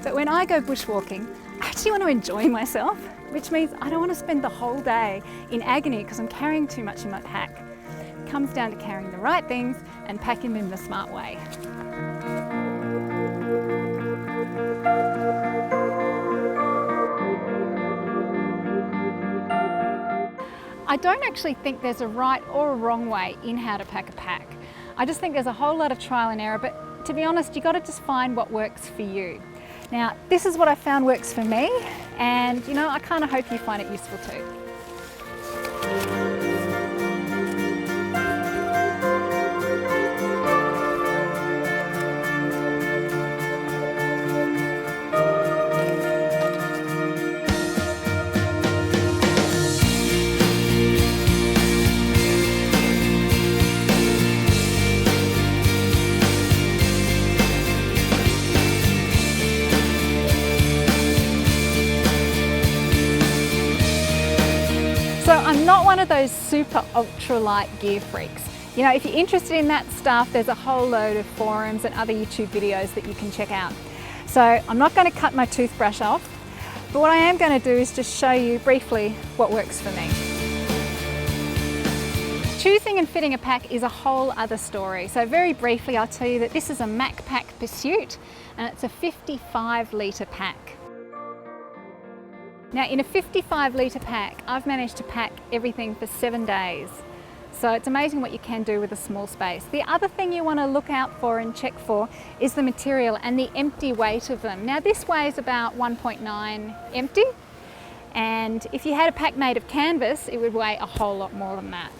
But when I go bushwalking, I actually want to enjoy myself, which means I don't want to spend the whole day in agony because I'm carrying too much in my pack. It comes down to carrying the right things and packing them in the smart way. I don't actually think there's a right or a wrong way in how to pack a pack. I just think there's a whole lot of trial and error, but to be honest, you've got to just find what works for you. Now, this is what I found works for me, and you know, I kind of hope you find it useful too. So I'm not one of those super ultra light gear freaks. You know, if you're interested in that stuff, there's a whole load of forums and other YouTube videos that you can check out. So I'm not going to cut my toothbrush off, but what I am going to do is just show you briefly what works for me. Choosing and fitting a pack is a whole other story. So very briefly, I'll tell you that this is a MacPack Pursuit, and it's a 55 litre pack. Now in a 55 litre pack, I've managed to pack everything for 7 days. So it's amazing what you can do with a small space. The other thing you want to look out for and check for is the material and the empty weight of them. Now this weighs about 1.9 empty, and if you had a pack made of canvas, it would weigh a whole lot more than that.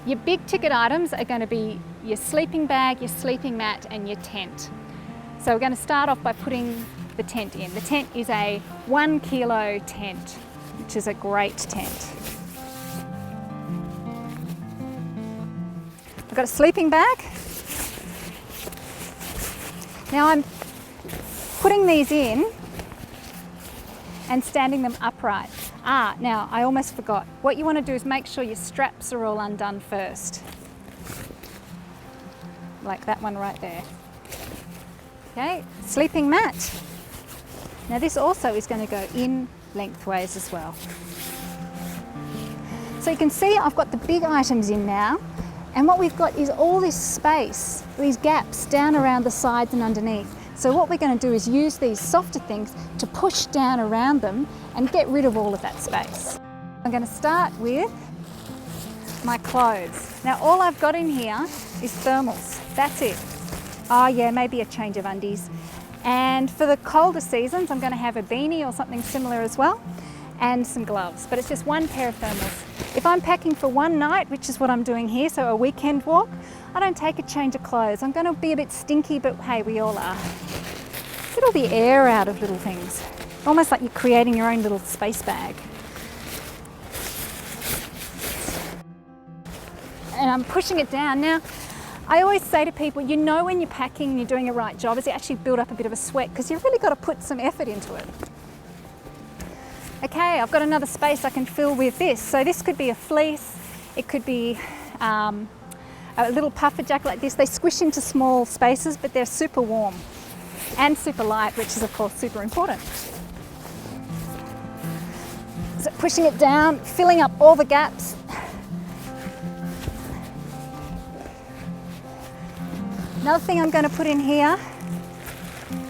Your big ticket items are going to be your sleeping bag, your sleeping mat and your tent. So we're going to start off by putting the tent in. The tent is a 1 kilo tent, which is a great tent. I've got a sleeping bag. Now I'm putting these in and standing them upright. Now I almost forgot. What you want to do is make sure your straps are all undone first. Like that one right there. Okay, sleeping mat. Now this also is going to go in lengthways as well. So you can see I've got the big items in now, and what we've got is all this space, these gaps down around the sides and underneath. So what we're going to do is use these softer things to push down around them and get rid of all of that space. I'm going to start with my clothes. Now all I've got in here is thermals, that's it. Oh yeah, maybe a change of undies. And for the colder seasons, I'm going to have a beanie or something similar as well, and some gloves, but it's just one pair of thermals. If I'm packing for one night, which is what I'm doing here, so a weekend walk, I don't take a change of clothes. I'm going to be a bit stinky, but hey, we all are. Get all the air out of little things. Almost like you're creating your own little space bag. And I'm pushing it down. Now, I always say to people, you know when you're packing and you're doing a right job is you actually build up a bit of a sweat because you've really got to put some effort into it. Okay, I've got another space I can fill with this. So this could be a fleece, it could be a little puffer jacket like this. They squish into small spaces, but they're super warm and super light, which is of course super important. So pushing it down, filling up all the gaps. Another thing I'm going to put in here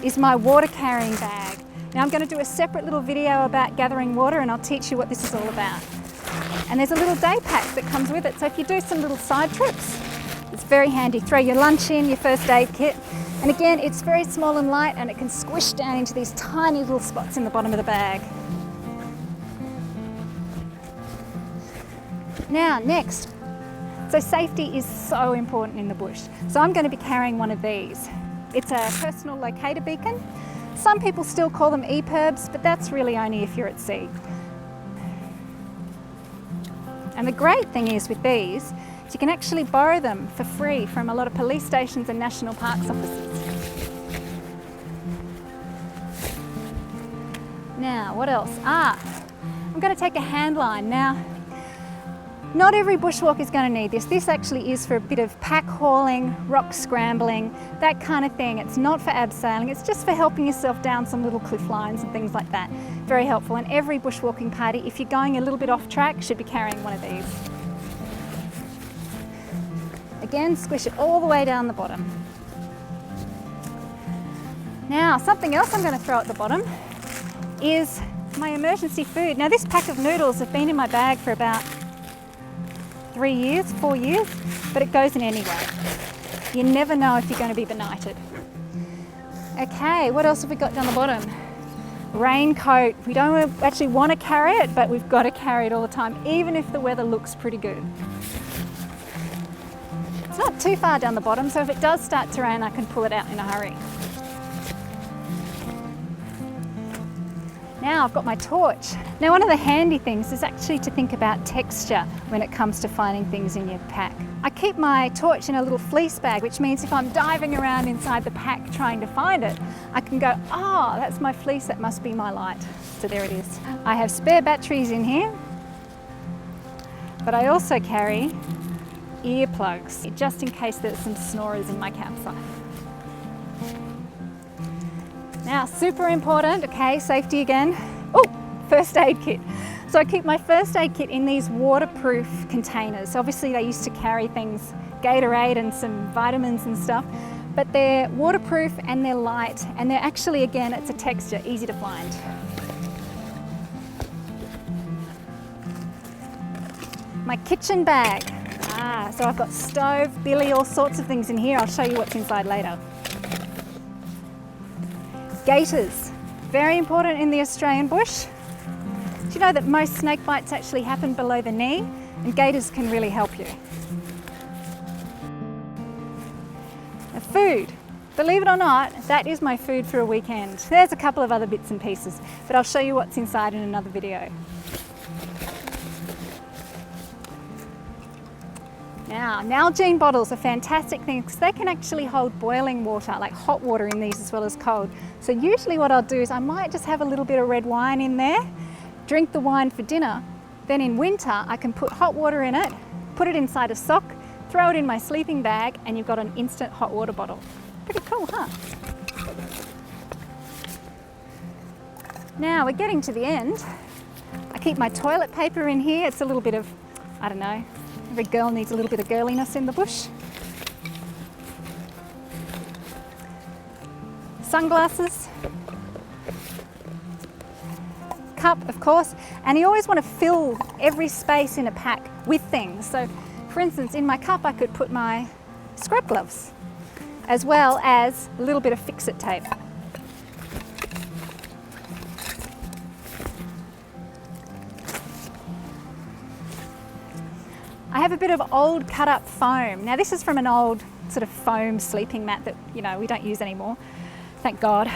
is my water carrying bag. Now I'm going to do a separate little video about gathering water, and I'll teach you what this is all about. And there's a little day pack that comes with it, so if you do some little side trips, it's very handy. Throw your lunch in, your first aid kit, and again it's very small and light and it can squish down into these tiny little spots in the bottom of the bag. Now next, so safety is so important in the bush. So I'm going to be carrying one of these. It's a personal locator beacon. Some people still call them EPIRBs, but that's really only if you're at sea. And the great thing is with these, is you can actually borrow them for free from a lot of police stations and national parks offices. Now, what else? I'm going to take a hand line. Now, Not every bushwalk is going to need this. This actually is for a bit of pack hauling, rock scrambling, that kind of thing. It's not for abseiling, it's just for helping yourself down some little cliff lines and things like that. Very helpful. And every bushwalking party, if you're going a little bit off track, should be carrying one of these. Again, squish it all the way down the bottom. Now, something else I'm going to throw at the bottom is my emergency food. Now, this pack of noodles have been in my bag for about 3 years, 4 years, but it goes in anyway. You never know if you're going to be benighted. Okay, what else have we got down the bottom? Raincoat. We don't actually want to carry it, but we've got to carry it all the time, even if the weather looks pretty good. It's not too far down the bottom, so if it does start to rain, I can pull it out in a hurry. Now I've got my torch. Now, one of the handy things is actually to think about texture when it comes to finding things in your pack. I keep my torch in a little fleece bag, which means if I'm diving around inside the pack trying to find it, I can go, oh, that's my fleece, that must be my light. So there it is. I have spare batteries in here, but I also carry earplugs, just in case there's some snorers in my campsite. Now, super important, okay, safety again. Oh, first aid kit. So I keep my first aid kit in these waterproof containers. Obviously they used to carry things, Gatorade and some vitamins and stuff, but they're waterproof and they're light, and they're actually, again, it's a texture, easy to find. My kitchen bag. So I've got stove, billy, all sorts of things in here. I'll show you what's inside later. Gaiters, very important in the Australian bush. Do you know that most snake bites actually happen below the knee, and gaiters can really help you. Now, food, believe it or not, that is my food for a weekend. There's a couple of other bits and pieces, but I'll show you what's inside in another video. Now, Nalgene bottles are fantastic things because they can actually hold boiling water, like hot water in these as well as cold. So usually what I'll do is I might just have a little bit of red wine in there, drink the wine for dinner. Then in winter, I can put hot water in it, put it inside a sock, throw it in my sleeping bag, and you've got an instant hot water bottle. Pretty cool, huh? Now we're getting to the end. I keep my toilet paper in here. It's a little bit of, I don't know, every girl needs a little bit of girliness in the bush. Sunglasses. Cup, of course. And you always want to fill every space in a pack with things. So, for instance, in my cup I could put my scrub gloves, as well as a little bit of fix-it tape. I have a bit of old cut up foam. Now this is from an old sort of foam sleeping mat that, you know, we don't use anymore, thank God.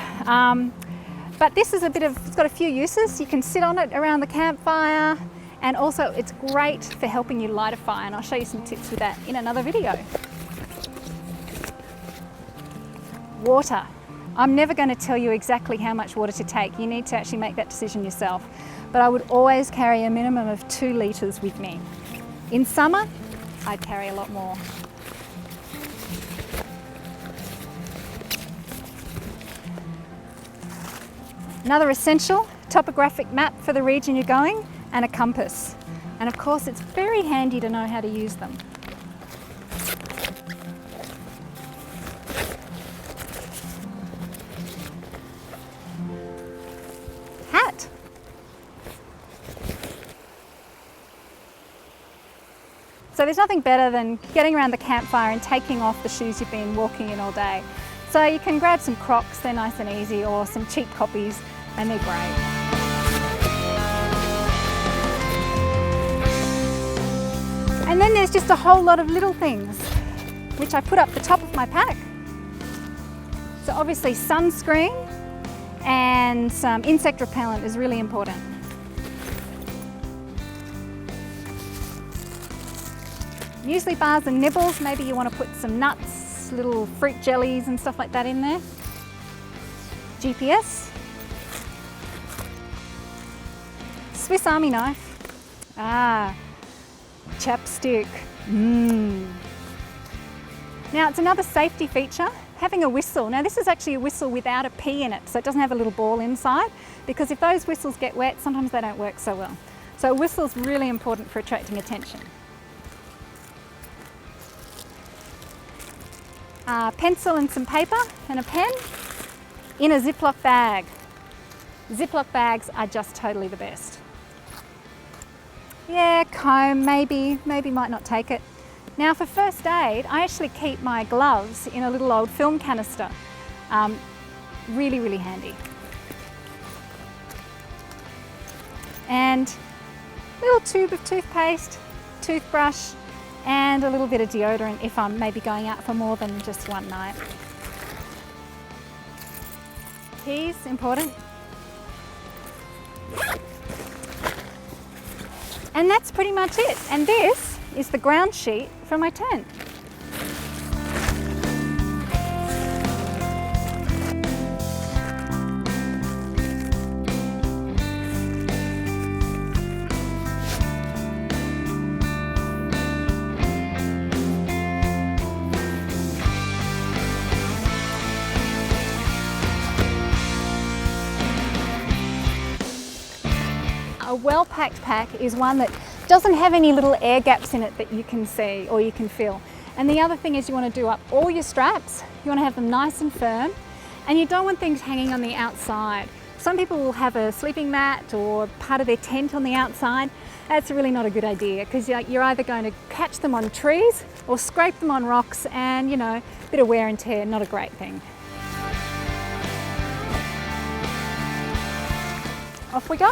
But this is it's got a few uses. You can sit on it around the campfire, and also it's great for helping you light a fire, and I'll show you some tips with that in another video. Water. I'm never going to tell you exactly how much water to take. You need to actually make that decision yourself. But I would always carry a minimum of 2 litres with me. In summer, I'd carry a lot more. Another essential, topographic map for the region you're going, and a compass. And of course, it's very handy to know how to use them. Hat. So there's nothing better than getting around the campfire and taking off the shoes you've been walking in all day. So you can grab some Crocs, they're nice and easy, or some cheap copies, and they're great. And then there's just a whole lot of little things, which I put up the top of my pack. So obviously sunscreen and some insect repellent is really important. Muesli bars and nibbles, maybe you want to put some nuts, little fruit jellies and stuff like that in there. GPS. Swiss Army knife. Chapstick. Now it's another safety feature, having a whistle. Now this is actually a whistle without a P in it, so it doesn't have a little ball inside, because if those whistles get wet, sometimes they don't work so well. So a whistle is really important for attracting attention. A pencil and some paper and a pen in a Ziploc bag. Ziploc bags are just totally the best. Yeah, comb, maybe might not take it. Now for first aid, I actually keep my gloves in a little old film canister. Really, really handy. And a little tube of toothpaste, toothbrush, and a little bit of deodorant if I'm maybe going out for more than just one night. Keys, important. And that's pretty much it. And this is the ground sheet for my tent. A well-packed pack is one that doesn't have any little air gaps in it that you can see or you can feel. And the other thing is you want to do up all your straps. You want to have them nice and firm, and you don't want things hanging on the outside. Some people will have a sleeping mat or part of their tent on the outside. That's really not a good idea, because you're either going to catch them on trees or scrape them on rocks, and you know, a bit of wear and tear, not a great thing. Off we go.